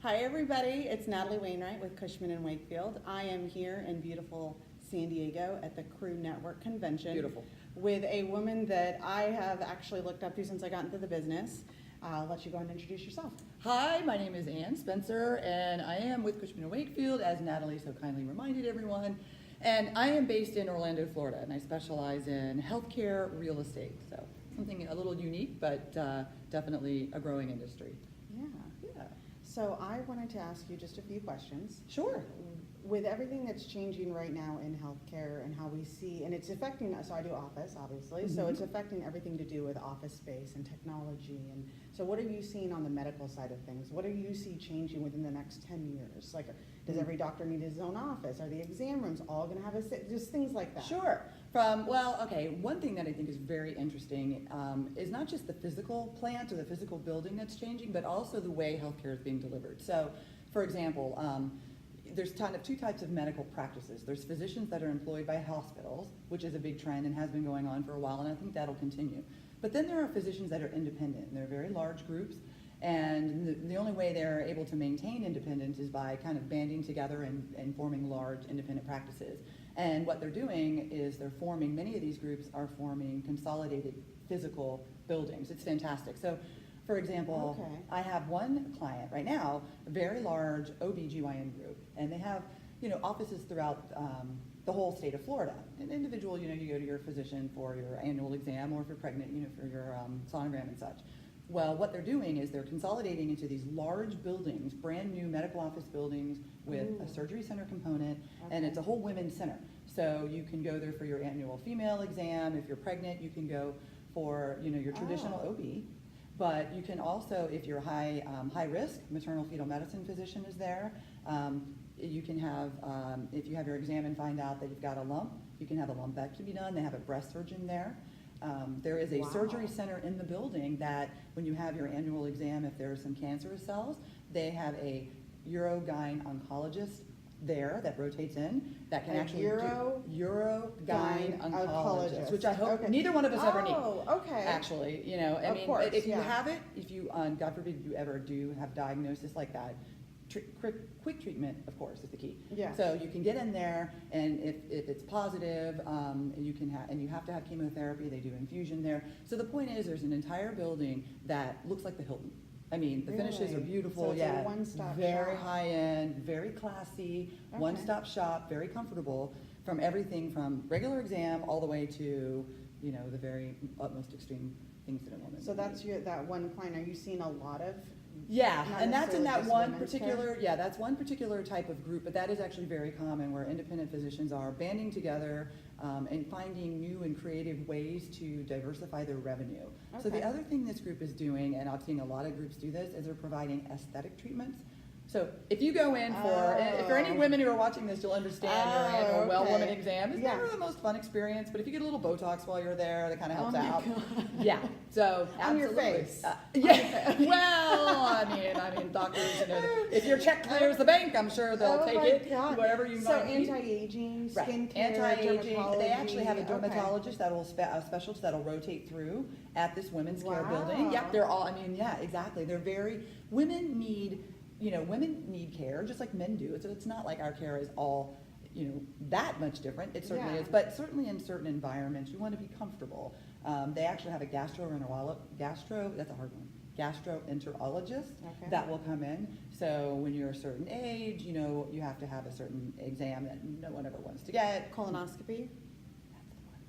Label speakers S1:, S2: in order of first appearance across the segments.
S1: Hi everybody, it's Natalie Wainwright with Cushman Wakefield. I am here in beautiful San Diego at the CRE Network Convention.
S2: Beautiful.
S1: With a woman that I have actually looked up to since I got into the business. I'll let you go and introduce yourself.
S2: Hi, my name is Ann Spencer, and I am with Cushman Wakefield, as Natalie so kindly reminded everyone. And I am based in Orlando, Florida, and I specialize in healthcare real estate. So something a little unique, but definitely a growing industry.
S1: Yeah. So I wanted to ask you just a few questions.
S2: Sure.
S1: With everything that's changing right now in healthcare and how we see, and it's affecting us, so I do office, obviously, so it's affecting everything to do with office space and technology. And so what are you seeing on the medical side of things? What do you see changing within the next 10 years? Like, does every doctor need his own office? Are the exam rooms all gonna have just things like that?
S2: Sure. One thing that I think is very interesting is not just the physical plant or the physical building that's changing, but also the way healthcare is being delivered. So, for example, there's kind of two types of medical practices. There's physicians that are employed by hospitals, which is a big trend and has been going on for a while, and I think that'll continue. But then there are physicians that are independent, and they're very large groups, and the only way they're able to maintain independence is by kind of banding together and forming large independent practices. And what they're doing is many of these groups are forming consolidated physical buildings. It's fantastic. So, for example, I have one client right now, a very large OB/GYN group, and they have, offices throughout the whole state of Florida. An individual, you go to your physician for your annual exam, or if you're pregnant, for your sonogram and such. Well, what they're doing is they're consolidating into these large buildings, brand new medical office buildings with a surgery center component, and it's a whole women's center. So you can go there for your annual female exam. If you're pregnant, you can go for, your traditional OB. But you can also, if you're high risk, maternal fetal medicine physician is there. You can have, if you have your exam and find out that you've got a lump, you can have a lumpectomy done. They have a breast surgeon there. There is a surgery center in the building that when you have your annual exam, if there are some cancerous cells, they have a urogyn oncologist there that rotates in that can actually urogyn oncologist, which I hope neither one of us ever need. Actually, if you have it, if you, God forbid you ever do have diagnosis like that, quick treatment, of course, is the key.
S1: Yeah.
S2: So you can get in there, and if it's positive, you have to have chemotherapy. They do infusion there. So the point is, there's an entire building that looks like the Hilton. I mean, the finishes are beautiful.
S1: So it's a one-stop
S2: very
S1: shop.
S2: high end, very classy, one-stop shop, very comfortable. From everything from regular exam all the way to the very utmost extreme things that a woman.
S1: So that's that one client. Are you seeing a lot of?
S2: Yeah, and that's in that one
S1: particular.
S2: that's one particular type of group, but that is actually very common where independent physicians are banding together and finding new and creative ways to diversify their revenue. So the other thing this group is doing, and I've seen a lot of groups do this, is they're providing aesthetic treatments. So if you go in for, if there are any women who are watching this, you'll understand your annual well woman exam. It's never the most fun experience, but if you get a little Botox while you're there, that kind of helps out.
S1: God.
S2: Yeah, so
S1: on your face.
S2: Well, I mean, doctors, if your check clears the bank, I'm sure they'll take it, whatever you might need.
S1: So anti-aging, skincare,
S2: anti-aging.
S1: dermatology.
S2: They actually have a dermatologist that'll specialist that'll rotate through at this women's care building. Yep, they're all. Exactly. They're very. Women need care just like men do. So it's not like our care is all, that much different. It certainly is, but certainly in certain environments, you want to be comfortable. They actually have a that's a hard one. Gastroenterologist that will come in. So when you're a certain age, you have to have a certain exam that no one ever wants to get.
S1: Colonoscopy?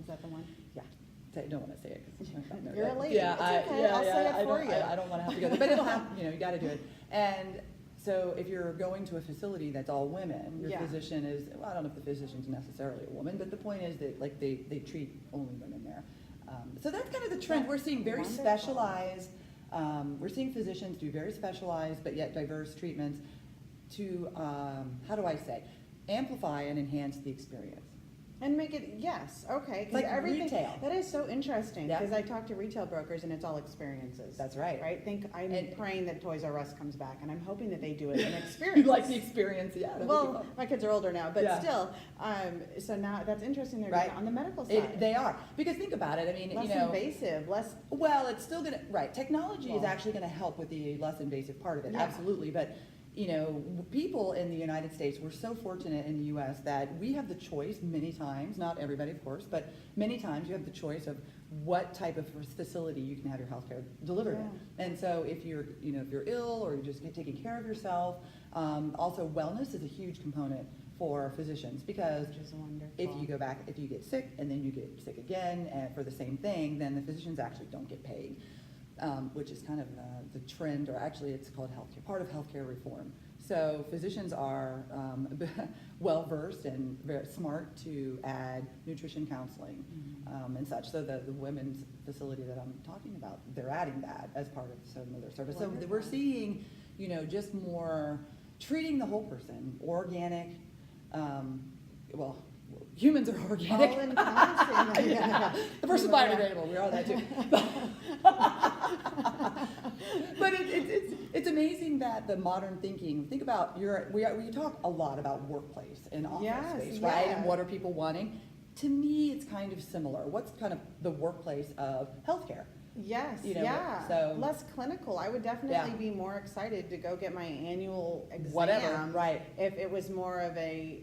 S1: Is that the one?
S2: Yeah. I don't want to say it because
S1: you're a lady.
S2: Yeah,
S1: it's okay. I'll say it for you.
S2: I don't want to have to go there, but it'll happen. You got to do it. And so if you're going to a facility that's all women, your physician is, I don't know if the physician's necessarily a woman, but the point is that they treat only women there. So that's kind of the trend. We're seeing very specialized, we're seeing physicians do very specialized but yet diverse treatments to, amplify and enhance the experience.
S1: And make it, okay.
S2: Like everything, retail.
S1: That is so interesting because I talk to retail brokers and it's all experiences.
S2: That's right.
S1: Right? I'm praying that Toys R Us comes back and I'm hoping that they do it an experience.
S2: You like the experience, yeah.
S1: Well, my kids are older now, but still. So now that's interesting they're doing it on the medical side.
S2: They are. Because think about it,
S1: less invasive, less.
S2: Well, it's still going to, technology is actually going to help with the less invasive part of it, absolutely. But you know, people in the United States, we're so fortunate in the US that we have the choice many times, not everybody of course, but many times you have the choice of what type of facility you can have your healthcare delivered in. And so if you're, you know, if you're ill or you're just taking care of yourself, also wellness is a huge component for physicians, because if you go back, if you get sick and then you get sick again for the same thing, then the physicians actually don't get paid, which is kind of the trend, or actually it's called healthcare, part of healthcare reform. So physicians are well versed and very smart to add nutrition counseling and such. So the women's facility that I'm talking about, they're adding that as part of some of their service. So we're seeing, you know, just more treating the whole person, organic. Well, humans are organic.
S1: All encompassing.
S2: Yeah. The first biodegradable, we're all that too. But it's amazing that the modern thinking, think about we talk a lot about workplace and office space, right? And what are people wanting? To me, it's kind of similar. What's kind of the workplace of healthcare?
S1: Yes,
S2: you know,
S1: yeah.
S2: So
S1: less clinical. I would definitely be more excited to go get my annual exam.
S2: Whatever, right.
S1: If it was more of a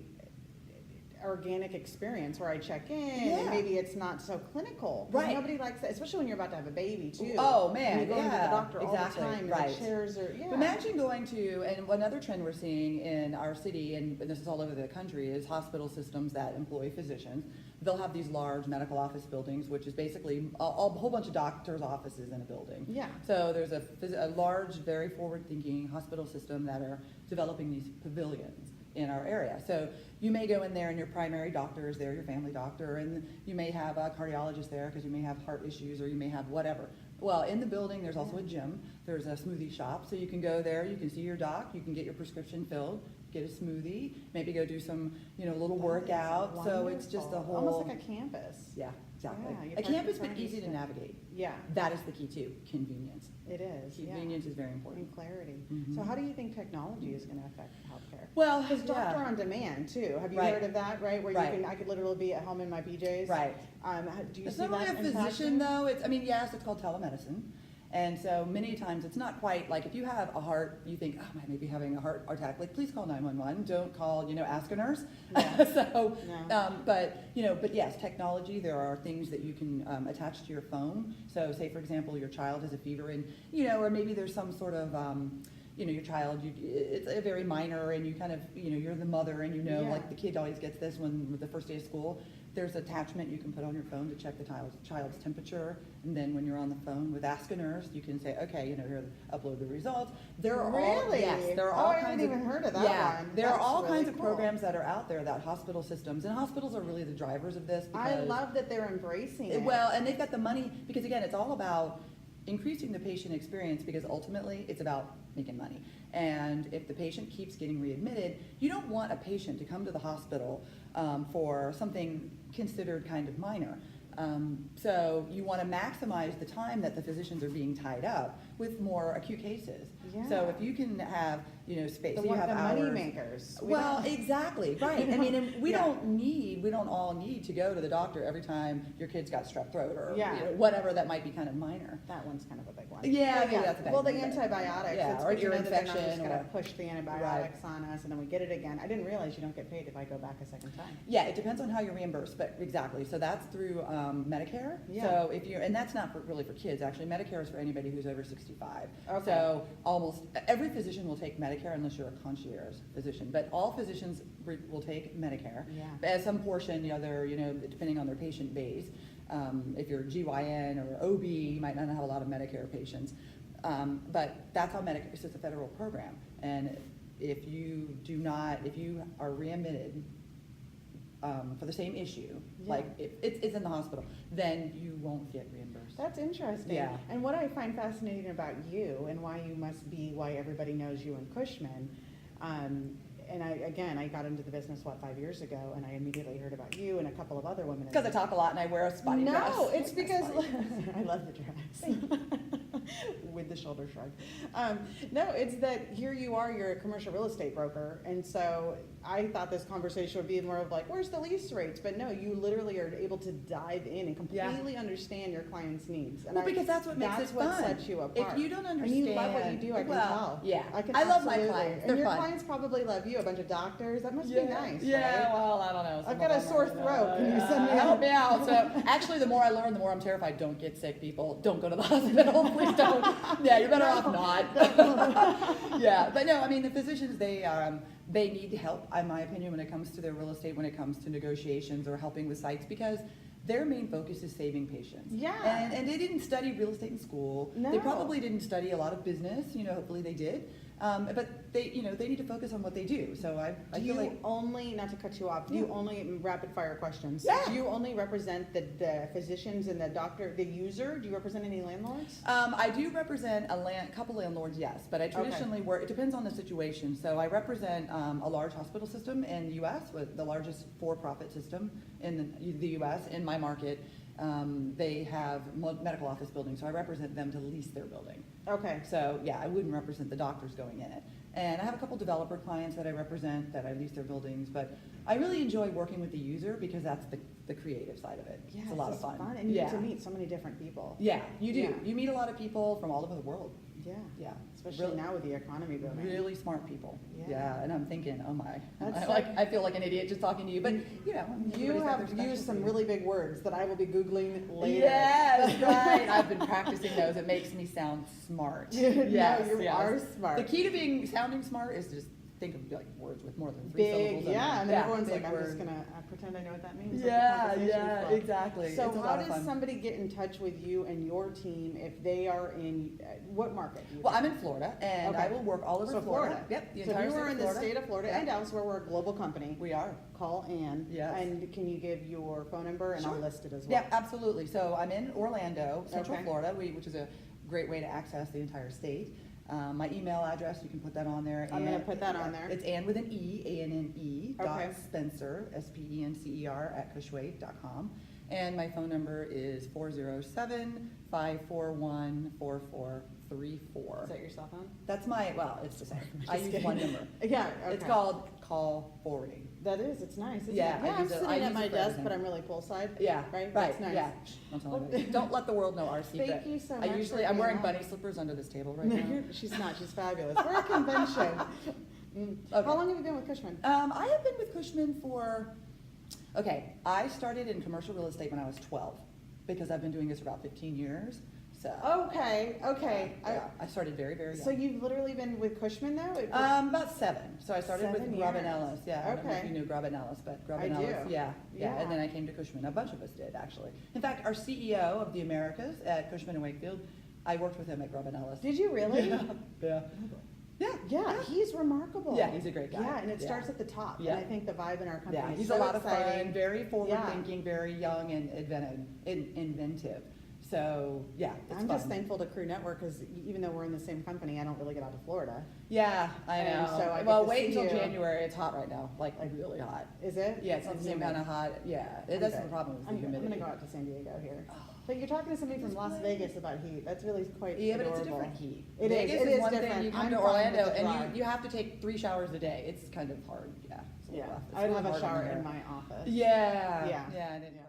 S1: organic experience where I check in and maybe it's not so clinical.
S2: Right.
S1: Nobody likes that, especially when you're about to have a baby too.
S2: Oh man,
S1: you're going to the doctor all the time.
S2: Right.
S1: And the chairs are,
S2: Imagine going to, and another trend we're seeing in our city, and this is all over the country, is hospital systems that employ physicians. They'll have these large medical office buildings, which is basically a whole bunch of doctors' offices in a building.
S1: Yeah.
S2: So there's a large, very forward-thinking hospital system that are developing these pavilions in our area. So you may go in there and your primary doctor is there, your family doctor, and you may have a cardiologist there because you may have heart issues or you may have whatever. Well, in the building, there's also a gym. There's a smoothie shop, so you can go there, you can see your doc, you can get your prescription filled, get a smoothie, maybe go do some, you know, little workout. So it's just a whole...
S1: Almost like a campus.
S2: Yeah, exactly.
S1: Yeah,
S2: A campus, but easy to navigate.
S1: Yeah.
S2: That is the key too, convenience.
S1: It is,
S2: Convenience is very important.
S1: And clarity.
S2: Mm-hmm.
S1: So how do you think technology is going to affect healthcare?
S2: Well,
S1: because doctor on demand too. Have you heard of that? Right, where I could literally be at home in my PJs.
S2: Right.
S1: Do you
S2: It's
S1: see
S2: not really
S1: that
S2: a physician though. It's, I mean, yes, it's called telemedicine. And so many times it's not quite like if you have a heart, you think, oh, I may be having a heart attack. Like, please call 911. Don't call, you know, ask a nurse.
S1: Yeah.
S2: But yes, technology, there are things that you can attach to your phone. So say, for example, your child has a fever and, you know, or maybe there's some sort of, you know, your child, it's a very minor and you kind of, you know, you're the mother and you know, like the kid always gets this when the first day of school. There's an attachment you can put on your phone to check the child's temperature, and then when you're on the phone with Ask a Nurse, you can say, okay, you know, here, upload the results. There are all
S1: I
S2: kinds
S1: haven't even heard of that one.
S2: There are all kinds of programs that are out there that hospital systems, and hospitals are really the drivers of this.
S1: I love that they're embracing it.
S2: Well, and they've got the money, because again, it's all about increasing the patient experience, because ultimately it's about making money. And if the patient keeps getting readmitted, you don't want a patient to come to the hospital for something considered kind of minor. So you want to maximize the time that the physicians are being tied up with more acute cases. Yeah. So if you can have, you know, space, so you have
S1: money makers.
S2: Exactly, right. I mean, and we don't all need to go to the doctor every time your kid's got strep throat or you know, whatever that might be kind of minor.
S1: That one's kind of a big one.
S2: Yeah, that's a big one.
S1: Well, the antibiotics, it's
S2: or
S1: good to
S2: ear
S1: know that they're not
S2: infection,
S1: just going to push the antibiotics on us and then we get it again. I didn't realize you don't get paid if I go back a second time.
S2: Yeah, it depends on how you're reimbursed, but exactly. So that's through Medicare.
S1: Yeah.
S2: So if you're, and that's not really for kids, actually. Medicare is for anybody who's over 65.
S1: Okay.
S2: So almost every physician will take Medicare unless you're a concierge physician, but all physicians will take Medicare.
S1: Yeah.
S2: As some portion, you know, they're, you know, depending on their patient base. If you're GYN or OB, you might not have a lot of Medicare patients. But that's how Medicare, so it's a federal program. And if you are readmitted for the same issue, like it's in the hospital, then you won't get reimbursed.
S1: That's interesting.
S2: Yeah.
S1: And what I find fascinating about you and why you must be why everybody knows you in Cushman, and I got into the business, 5 years ago, and I immediately heard about you and a couple of other women.
S2: Because I talk a lot and I wear a spotty dress.
S1: No, it's because, I love the dress. With the shoulder shrug. No, it's that here you are, you're a commercial real estate broker, and so I thought this conversation would be more of like, where's the lease rates? But no, you literally are able to dive in and completely understand your client's needs. And
S2: Well, because that's what makes it fun.
S1: That's what sets you apart.
S2: If you don't understand,
S1: and you love what you do, I can tell.
S2: Yeah,
S1: I can.
S2: I love my
S1: absolutely.
S2: clients.
S1: And
S2: They're
S1: your
S2: fun.
S1: clients probably love you. A bunch of doctors. That must be nice.
S2: Yeah,
S1: right?
S2: well, I don't know.
S1: I've got a sore throat. Can you send me
S2: help me out? So actually, the more I learn, the more I'm terrified. Don't get sick, people. Don't go to the hospital. Please don't. Yeah, you're better off not. Yeah, but no, I mean the physicians, they need help, in my opinion, when it comes to their real estate, when it comes to negotiations or helping with sites, because their main focus is saving patients.
S1: Yeah.
S2: And they didn't study real estate in school.
S1: No.
S2: They probably didn't study a lot of business. Hopefully they did. But they need to focus on what they do. So I feel like
S1: only, not to cut you off, do you only, rapid fire questions?
S2: Yeah.
S1: Do you only represent the physicians and the doctor, the user? Do you represent any landlords?
S2: I do represent a couple landlords, yes, but I traditionally work, it depends on the situation. So I represent a large hospital system in the U.S., with the largest for-profit system in the U.S. in my market. They have medical office buildings, so I represent them to lease their building.
S1: Okay.
S2: So yeah, I wouldn't represent the doctors going in it. And I have a couple developer clients that I represent, that I lease their buildings, but I really enjoy working with the user because that's the creative side of it.
S1: Yeah,
S2: it's a lot of fun.
S1: And you get to meet so many different people.
S2: Yeah, you do.
S1: Yeah.
S2: You meet a lot of people from all over the world.
S1: Yeah.
S2: Yeah.
S1: Especially
S2: Really-
S1: now with the economy booming.
S2: Really smart people.
S1: Yeah.
S2: And I'm thinking, oh my,
S1: That's
S2: I feel like an idiot just talking to you, but
S1: You
S2: everybody's got
S1: have
S2: their
S1: used some
S2: specialty.
S1: really big words that I will be Googling later.
S2: Yes, right. I've been practicing those. It makes me sound smart. Yes,
S1: No, you
S2: yes.
S1: are smart.
S2: The key to sounding smart is to just think of like words with more than 3
S1: Big,
S2: syllables. in
S1: yeah,
S2: them.
S1: and then everyone's
S2: big
S1: like, I'm just
S2: word.
S1: gonna pretend I know what that means. Let the
S2: Yeah,
S1: conversation
S2: yeah,
S1: flow.
S2: exactly.
S1: So
S2: It's a
S1: how
S2: lot of
S1: does
S2: fun.
S1: somebody get in touch with you and your team if they are in, what market? do you
S2: Well,
S1: do?
S2: I'm in Florida, and
S1: Okay.
S2: I will work all over
S1: So
S2: Florida. Yep, the
S1: So if
S2: entire
S1: you
S2: state
S1: are
S2: of
S1: in the
S2: Florida.
S1: state of Florida
S2: Yeah.
S1: and elsewhere, we're a global company.
S2: We are.
S1: Call Ann.
S2: Yes.
S1: And can you give your phone number and I'll
S2: Sure.
S1: list it as well?
S2: Yeah, absolutely. So I'm in Orlando, Central
S1: Okay.
S2: Florida, which is a great way to access the entire state. My email address, you can put that on there.
S1: I'm gonna put that on there.
S2: It's Ann with an E, A-N-N-E,
S1: Okay.
S2: dot Spencer, S-P-E-N-C-E-R, at cushwake.com. And my phone number is 407-541-4434.
S1: Is that your cell phone?
S2: That's it's the same. I
S1: Just
S2: use
S1: kidding.
S2: one number.
S1: Yeah,
S2: It's
S1: okay.
S2: called call forwarding.
S1: That is, it's nice, isn't
S2: Yeah,
S1: it?
S2: I
S1: Yeah, I'm
S2: use it- I
S1: sitting
S2: use
S1: at
S2: it
S1: my
S2: for
S1: desk,
S2: everything.
S1: but I'm really poolside.
S2: Yeah,
S1: Right?
S2: right,
S1: That's nice.
S2: yeah. I'm telling you. Don't let the world know our secret.
S1: Thank you so much for
S2: I'm wearing
S1: being on.
S2: bunny slippers under this table right
S1: No,
S2: now.
S1: she's not, she's fabulous. We're a convention.
S2: Okay.
S1: How long have you been with Cushman?
S2: I have been with Cushman I started in commercial real estate when I was 12, because I've been doing this for about 15 years, so.
S1: Okay.
S2: Yeah, I started very, very young.
S1: So you've literally been with Cushman though?
S2: About 7. So I started with
S1: 7
S2: Grubb and
S1: years.
S2: Ellis. Yeah, I don't know if
S1: Okay.
S2: you knew Grubb and Ellis, but Grubb
S1: I
S2: and
S1: do.
S2: Ellis. Yeah.
S1: Yeah.
S2: And then I came to Cushman. A bunch of us did, actually. In fact, our CEO of the Americas at Cushman Wakefield, I worked with him at Grubb and Ellis.
S1: Did you really?
S2: Yeah. Yeah.
S1: Yeah, he's remarkable.
S2: Yeah, he's a great guy.
S1: Yeah, and it
S2: Yeah.
S1: starts at the top.
S2: Yeah.
S1: And I think the vibe in our company
S2: Yeah,
S1: is
S2: he's
S1: so
S2: a lot
S1: exciting.
S2: of fun, very forward-thinking, very young and inventive. So, yeah, it's
S1: I'm
S2: fun.
S1: just thankful to Crew Network because even though we're in the same company, I don't really get out to Florida.
S2: Yeah, I
S1: And
S2: know.
S1: so I get
S2: Well,
S1: to
S2: wait
S1: see
S2: until
S1: you.
S2: January. It's hot right now, like really hot.
S1: Is it?
S2: Yeah, it's not the same kind of hot. Yeah, that's the problem with the
S1: I'm
S2: humidity.
S1: gonna go out to San Diego here.
S2: Oh.
S1: But you're talking to somebody from
S2: This
S1: Las
S2: place.
S1: Vegas about heat. That's really quite
S2: Yeah, but it's a
S1: adorable.
S2: different heat.
S1: It is.
S2: Vegas
S1: It is
S2: one
S1: different.
S2: thing. You come
S1: I'm
S2: to
S1: fine with
S2: Orlando
S1: the
S2: and
S1: drive.
S2: you have to take 3 showers a day. It's kind of hard. Yeah. It's a little
S1: Yeah,
S2: rough. It's
S1: I would
S2: really
S1: have a
S2: hard on
S1: shower
S2: the hair.
S1: in my office.
S2: Yeah.
S1: Yeah.
S2: Yeah. I didn't
S1: Yeah.